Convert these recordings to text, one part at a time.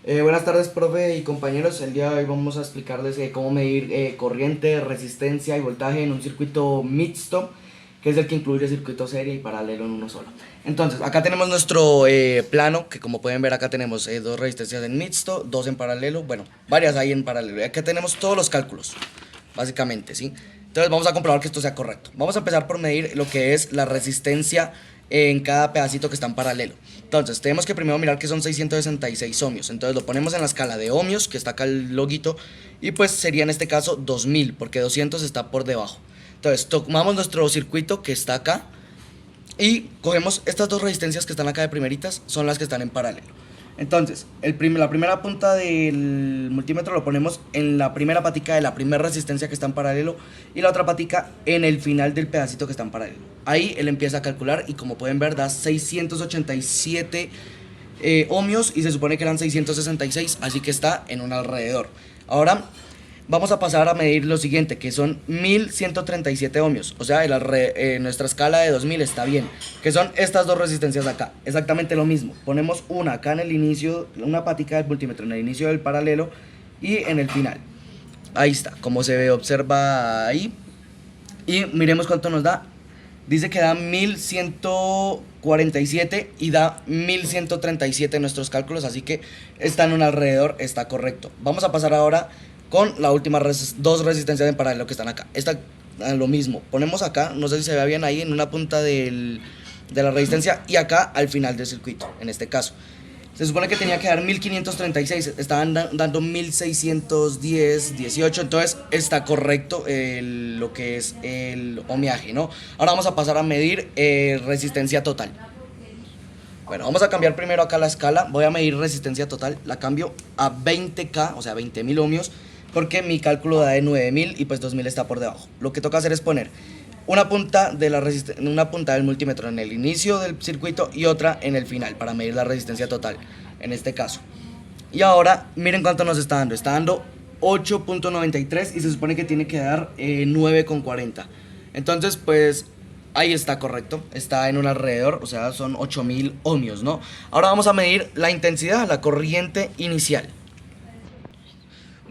Buenas tardes, profe y compañeros. El día de hoy vamos a explicarles cómo medir corriente, resistencia y voltaje en un circuito mixto, que es el que incluye circuito serie y paralelo en uno solo. Entonces, acá tenemos nuestro plano, que como pueden ver acá tenemos dos resistencias en mixto, dos en paralelo, bueno, varias hay en paralelo. Y acá tenemos todos los cálculos, básicamente, ¿sí? Entonces vamos a comprobar que esto sea correcto. Vamos a empezar por medir lo que es la resistencia en cada pedacito que está en paralelo. Entonces tenemos que primero mirar que son 666 ohmios. Entonces lo ponemos en la escala de ohmios, que está acá el loguito, y pues sería en este caso 2000, porque 200 está por debajo. Entonces tomamos nuestro circuito que está acá y cogemos estas dos resistencias que están acá de primeritas, son las que están en paralelo. Entonces, la primera punta del multímetro lo ponemos en la primera patica de la primera resistencia que está en paralelo y la otra patica en el final del pedacito que está en paralelo. Ahí él empieza a calcular y como pueden ver da 687 ohmios y se supone que eran 666, así que está en un alrededor. Ahora vamos a pasar a medir lo siguiente, que son 1137 ohmios. O sea, nuestra escala de 2000 está bien. Que son estas dos resistencias acá. Exactamente lo mismo. Ponemos una acá en el inicio, una patica del multímetro en el inicio del paralelo y en el final. Ahí está, como se ve, observa ahí. Y miremos cuánto nos da. Dice que da 1147 y da 1137 en nuestros cálculos, así que está en un alrededor, está correcto. Vamos a pasar ahora con la última dos resistencias en paralelo que están acá. Esta lo mismo, ponemos acá, no sé si se ve bien ahí, en una punta de la resistencia y acá al final del circuito, en este caso. Se supone que tenía que dar 1536, estaban dando 1610, 18, entonces está correcto lo que es el ohmiaje, ¿no? Ahora vamos a pasar a medir resistencia total. Bueno, vamos a cambiar primero acá la escala, voy a medir resistencia total, la cambio a 20K, o sea 20.000 ohmios, porque mi cálculo da de 9000 y pues 2000 está por debajo. Lo que toca hacer es poner una punta del multímetro en el inicio del circuito y otra en el final para medir la resistencia total, en este caso. Y ahora miren cuánto nos está dando 8.93 y se supone que tiene que dar 9.40. Entonces pues ahí está correcto, está en un alrededor, o sea son 8000 ohmios, ¿no? Ahora vamos a medir la intensidad, la corriente inicial.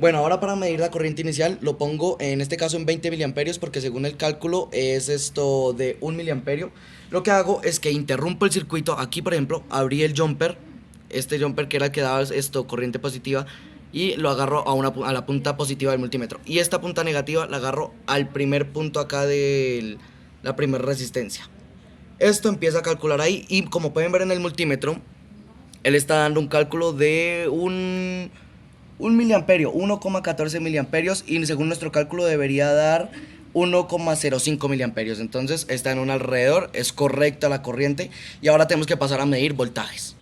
Bueno, ahora para medir la corriente inicial lo pongo en este caso en 20 miliamperios porque según el cálculo es esto de 1 miliamperio. Lo que hago es que interrumpo el circuito. Aquí por ejemplo abrí el jumper, este jumper que era el que daba esto corriente positiva, y lo agarro a la punta positiva del multímetro. Y esta punta negativa la agarro al primer punto acá de la primera resistencia. Esto empieza a calcular ahí y como pueden ver en el multímetro, él está dando un cálculo de un miliamperio, 1,14 miliamperios, y según nuestro cálculo debería dar 1,05 miliamperios. Entonces está en un alrededor, es correcta la corriente. Y ahora tenemos que pasar a medir voltajes.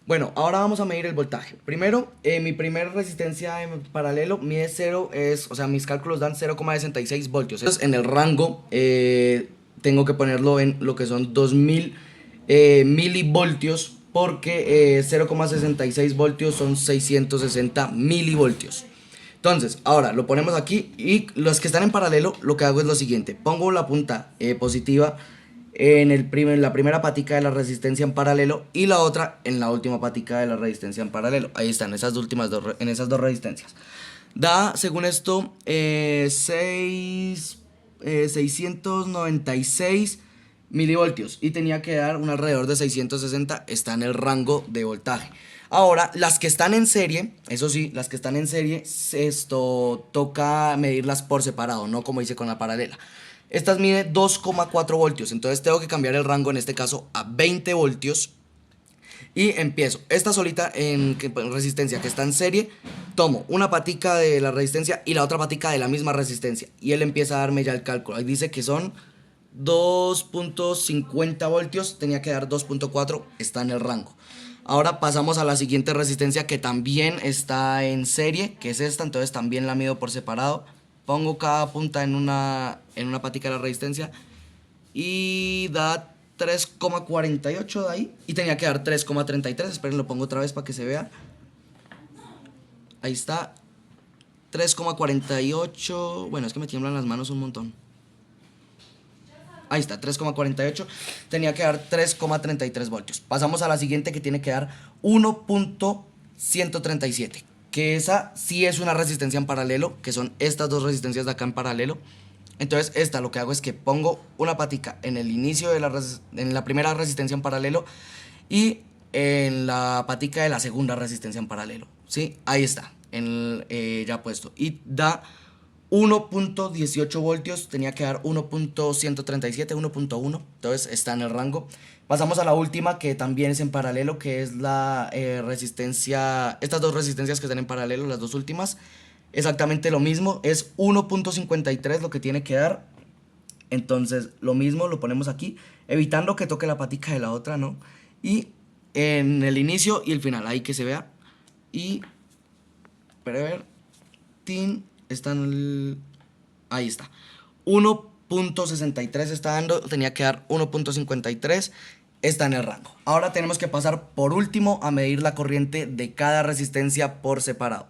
Bueno, ahora vamos a medir el voltaje. Primero, mi primer resistencia en paralelo mide 0, o sea, mis cálculos dan 0,66 voltios. Entonces, en el rango tengo que ponerlo en lo que son 2000 milivoltios, porque 0,66 voltios son 660 milivoltios. Entonces, ahora lo ponemos aquí y los que están en paralelo, lo que hago es lo siguiente. Pongo la punta positiva en la primera patica de la resistencia en paralelo y la otra en la última patica de la resistencia en paralelo. Ahí están, en esas dos resistencias. Da, según esto, 696 milivoltios y tenía que dar un alrededor de 660, está en el rango de voltaje. Ahora, las que están en serie, eso sí, las que están en serie, esto toca medirlas por separado, no como hice con la paralela. Estas mide 2,4 voltios, entonces tengo que cambiar el rango en este caso a 20 voltios. Y empiezo, esta solita en resistencia que está en serie, tomo una patica de la resistencia y la otra patica de la misma resistencia. Y él empieza a darme ya el cálculo, ahí dice que son 2.50 voltios, tenía que dar 2.4, está en el rango. Ahora pasamos a la siguiente resistencia que también está en serie, que es esta, entonces también la mido por separado. Pongo cada punta en una patica de la resistencia y da 3,48 de ahí. Y tenía que dar 3,33, esperen, lo pongo otra vez para que se vea. Ahí está, 3,48, bueno, es que me tiemblan las manos un montón. Ahí está, 3,48. Tenía que dar 3,33 voltios. Pasamos a la siguiente que tiene que dar 1. 137, que esa sí es una resistencia en paralelo, que son estas dos resistencias de acá en paralelo. Entonces esta lo que hago es que pongo una patica en el inicio de en la primera resistencia en paralelo y en la patica de la segunda resistencia en paralelo, ¿sí? Ahí está, ya puesto. Y da 1.18 voltios, tenía que dar 1.137, 1.1, entonces está en el rango. Pasamos a la última, que también es en paralelo, que es la resistencia, estas dos resistencias que están en paralelo, las dos últimas, exactamente lo mismo, es 1.53 lo que tiene que dar. Entonces lo mismo lo ponemos aquí, evitando que toque la patica de la otra, ¿no? Y en el inicio y el final, ahí que se vea. Y, para ver, tin, ahí está. 1.63 está dando, tenía que dar 1.53, está en el rango. Ahora tenemos que pasar por último a medir la corriente de cada resistencia por separado.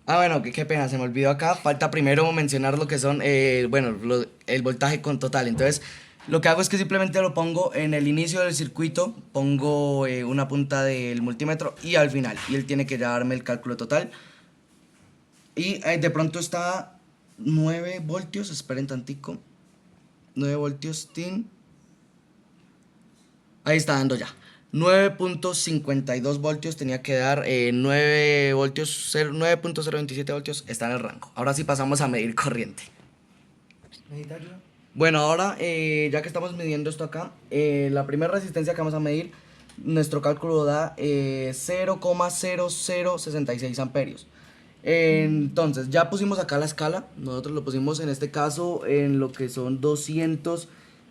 Ah, bueno, qué pena, se me olvidó acá. Falta primero mencionar lo que son, bueno, el voltaje con total. Entonces, lo que hago es que simplemente lo pongo en el inicio del circuito, pongo una punta del multímetro y al final. Y él tiene que ya darme el cálculo total. Y de pronto está 9 voltios, esperen tantico. 9 voltios, tin. Ahí está dando ya. 9.52 voltios tenía que dar 9 voltios, 9.027 voltios está en el rango. Ahora sí pasamos a medir corriente. Bueno, ahora ya que estamos midiendo esto acá, la primera resistencia que vamos a medir, nuestro cálculo da 0,0066 amperios. Entonces, ya pusimos acá la escala, nosotros lo pusimos en este caso en lo que son 200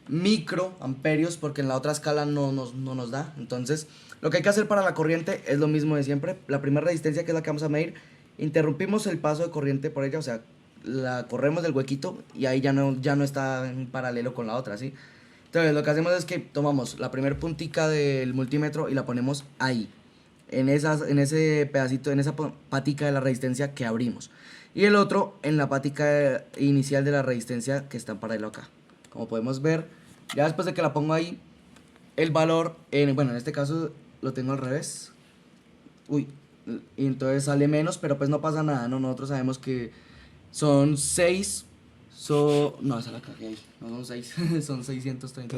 microamperios, porque en la otra escala no nos da. Entonces, lo que hay que hacer para la corriente es lo mismo de siempre. La primera resistencia, que es la que vamos a medir, interrumpimos el paso de corriente por ella, o sea, la corremos del huequito y ahí ya no está en paralelo con la otra, ¿sí? Entonces, lo que hacemos es que tomamos la primera puntica del multímetro y la ponemos ahí, en ese pedacito, en esa patica de la resistencia que abrimos. Y el otro en la patica inicial de la resistencia que está en paralelo acá. Como podemos ver, ya después de que la pongo ahí, el valor, bueno, en este caso lo tengo al revés. Uy, y entonces sale menos, pero pues no pasa nada, ¿no? Nosotros sabemos que son 6, no, esa la cagué ahí, no son 6, son 630.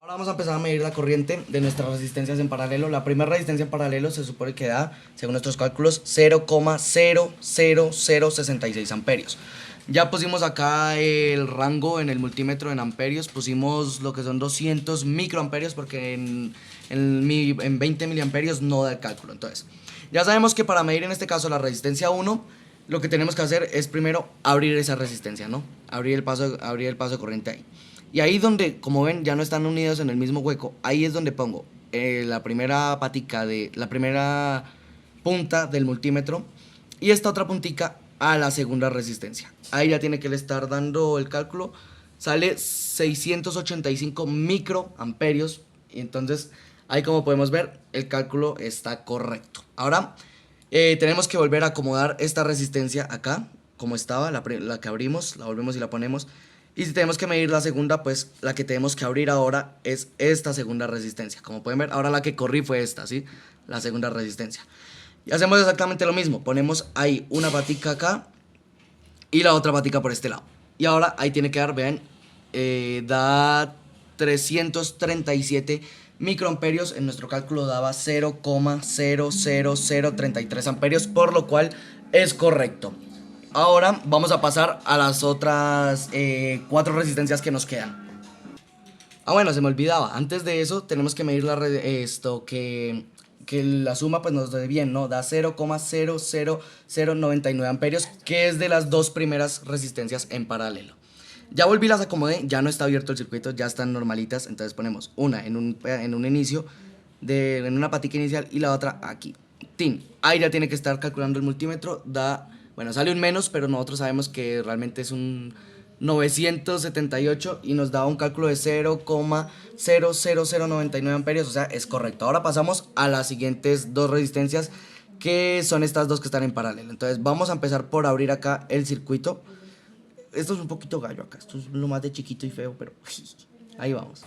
Ahora vamos a empezar a medir la corriente de nuestras resistencias en paralelo. La primera resistencia en paralelo se supone que da, según nuestros cálculos, 0,00066 amperios. Ya pusimos acá el rango en el multímetro en amperios, pusimos lo que son 200 microamperios porque en 20 miliamperios no da el cálculo. Entonces, ya sabemos que para medir en este caso la resistencia 1, lo que tenemos que hacer es primero abrir esa resistencia, ¿no? Abrir el paso de corriente ahí. Y ahí donde, como ven, ya no están unidos en el mismo hueco, ahí es donde pongo la primera patica la primera punta del multímetro y esta otra puntica a la segunda resistencia. Ahí ya tiene que le estar dando el cálculo. Sale 685 microamperios. Y entonces, ahí como podemos ver, el cálculo está correcto. Ahora, tenemos que volver a acomodar esta resistencia acá, como estaba, la que abrimos, la volvemos y la ponemos. Y si tenemos que medir la segunda, pues la que tenemos que abrir ahora es esta segunda resistencia. Como pueden ver, ahora la que corrí fue esta, ¿sí? La segunda resistencia. Y hacemos exactamente lo mismo. Ponemos ahí una patica acá y la otra patica por este lado. Y ahora ahí tiene que dar, vean, da 337 microamperios. En nuestro cálculo daba 0,00033 amperios, por lo cual es correcto. Ahora vamos a pasar a las otras 4 resistencias que nos quedan. Ah, bueno, se me olvidaba. Antes de eso tenemos que medir que la suma pues nos dé bien, ¿no? Da 0,00099 amperios, que es de las dos primeras resistencias en paralelo. Ya volví, las acomodé, ya no está abierto el circuito, ya están normalitas. Entonces ponemos una en un inicio, en una patica inicial y la otra aquí. Tin. Ahí ya tiene que estar calculando el multímetro, bueno, sale un menos, pero nosotros sabemos que realmente es un 978 y nos da un cálculo de 0,00099 amperios, o sea, es correcto. Ahora pasamos a las siguientes dos resistencias, que son estas dos que están en paralelo. Entonces vamos a empezar por abrir acá el circuito. Esto es un poquito gallo acá, esto es lo más de chiquito y feo, pero ahí vamos.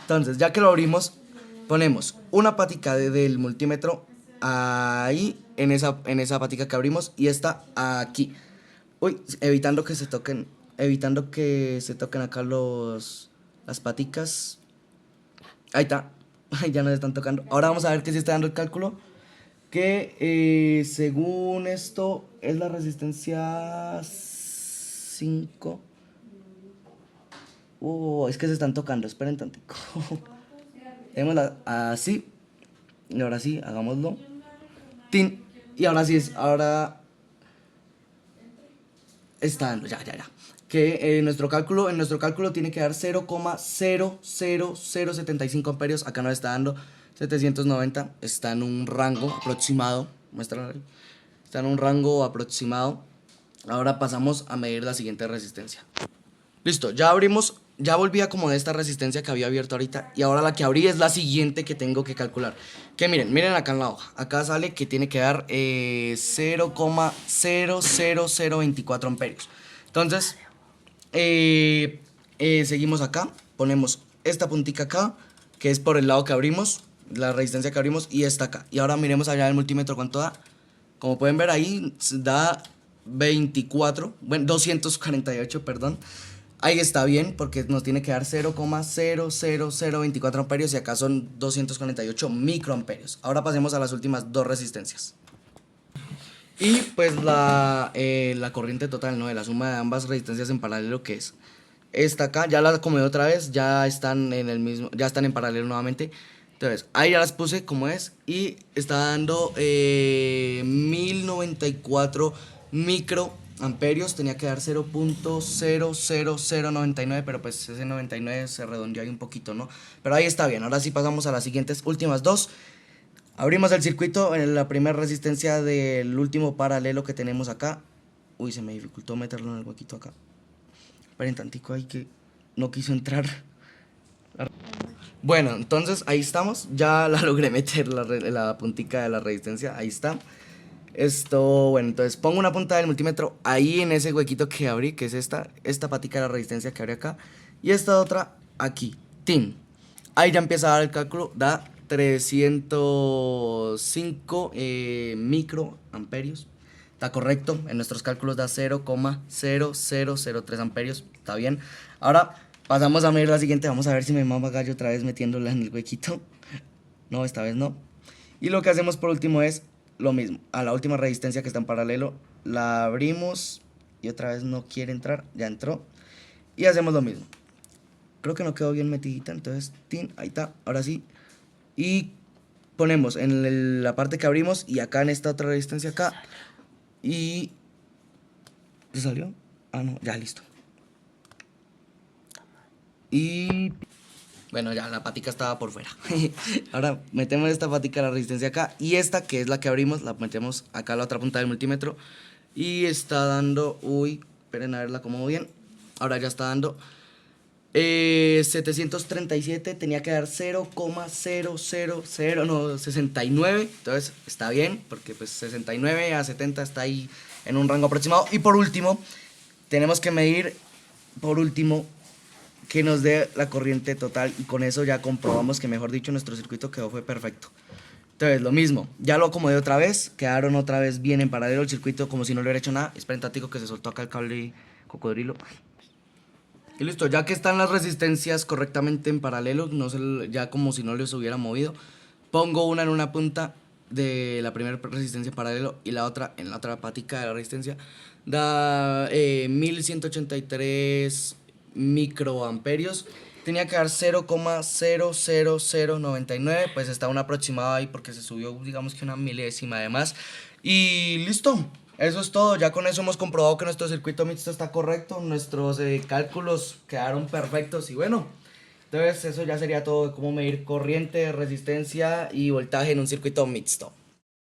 Entonces, ya que lo abrimos, ponemos una patica del multímetro ahí, en esa patica que abrimos, y esta aquí. Uy, evitando que se toquen acá las paticas. Ahí está. Ay, ya no se están tocando. Ahora vamos a ver que sí está dando el cálculo. Que según esto es la resistencia 5. Es que se están tocando. Esperen tantico. Démosla así. Y ahora sí, hagámoslo. Tin. Y ahora sí ahora está dando, ya. Que en nuestro cálculo tiene que dar 0,00075 amperios. Acá nos está dando 790. Está en un rango aproximado. Muéstralo ahí. Está en un rango aproximado. Ahora pasamos a medir la siguiente resistencia. Listo, ya volví a acomodar esta resistencia que había abierto ahorita. Y ahora la que abrí es la siguiente que tengo que calcular. Que miren acá en la hoja. Acá sale que tiene que dar 0,00024 amperios. Entonces, seguimos acá. Ponemos esta puntica acá, que es por el lado que abrimos, la resistencia que abrimos, y esta acá. Y ahora miremos allá el multímetro cuánto da. Como pueden ver ahí, da 248, perdón. Ahí está bien, porque nos tiene que dar 0,00024 amperios y acá son 248 microamperios. Ahora pasemos a las últimas dos resistencias. Y pues la corriente total, ¿no? De la suma de ambas resistencias en paralelo, que es esta acá, ya la acomodé otra vez, ya están en paralelo nuevamente. Entonces, ahí ya las puse como es y está dando 1094 microamperios. Tenía que dar 0,00099, pero pues ese 99 se redondeó ahí un poquito, ¿no? Pero ahí está bien. Ahora sí pasamos a las siguientes últimas dos. Abrimos el circuito en la primera resistencia del último paralelo que tenemos acá. Uy, se me dificultó meterlo en el huequito acá. Esperen tantico ahí que no quiso entrar. Bueno, entonces ahí estamos. Ya la logré meter la puntica de la resistencia. Ahí está. Bueno, entonces pongo una punta del multímetro ahí en ese huequito que abrí, que es esta patica de la resistencia que abrí acá. Y esta otra aquí. ¡Tin! Ahí ya empieza a dar el cálculo. Da 305 microamperios. Está correcto. En nuestros cálculos da 0,0003 amperios. Está bien. Ahora pasamos a medir la siguiente. Vamos a ver si me mama gallo otra vez metiéndola en el huequito. No, esta vez no. Y lo que hacemos por último es lo mismo. A la última resistencia que está en paralelo, la abrimos y otra vez no quiere entrar. Ya entró. Y hacemos lo mismo. Creo que no quedó bien metidita. Entonces, tin, ahí está. Ahora sí. Y ponemos en la parte que abrimos y acá en esta otra resistencia acá. Y... ¿se salió? Ah, no, ya listo. Y... bueno, ya la patica estaba por fuera. Ahora metemos esta patica de la resistencia acá. Y esta, que es la que abrimos, la metemos acá a la otra punta del multímetro. Y está dando... uy, esperen a verla como bien. Ahora ya está dando... 737, tenía que dar 0,00069. Entonces está bien, porque pues 69 a 70 está ahí en un rango aproximado. Y por último, tenemos que medir, que nos dé la corriente total. Y con eso ya comprobamos que, mejor dicho, nuestro circuito fue perfecto. Entonces lo mismo, ya lo acomodé otra vez. Quedaron otra vez bien en paralelo el circuito, como si no le hubiera hecho nada. Esperen tático que se soltó acá el cable cocodrilo. Y listo, ya que están las resistencias correctamente en paralelo, ya como si no les hubiera movido, pongo una en una punta de la primera resistencia en paralelo y la otra en la otra patica de la resistencia. Da 1183 microamperios. Tenía que dar 0,00099, pues está un aproximado ahí porque se subió, digamos que una milésima de más. Y listo. Eso es todo, ya con eso hemos comprobado que nuestro circuito mixto está correcto, nuestros cálculos quedaron perfectos y bueno, entonces eso ya sería todo de cómo medir corriente, resistencia y voltaje en un circuito mixto.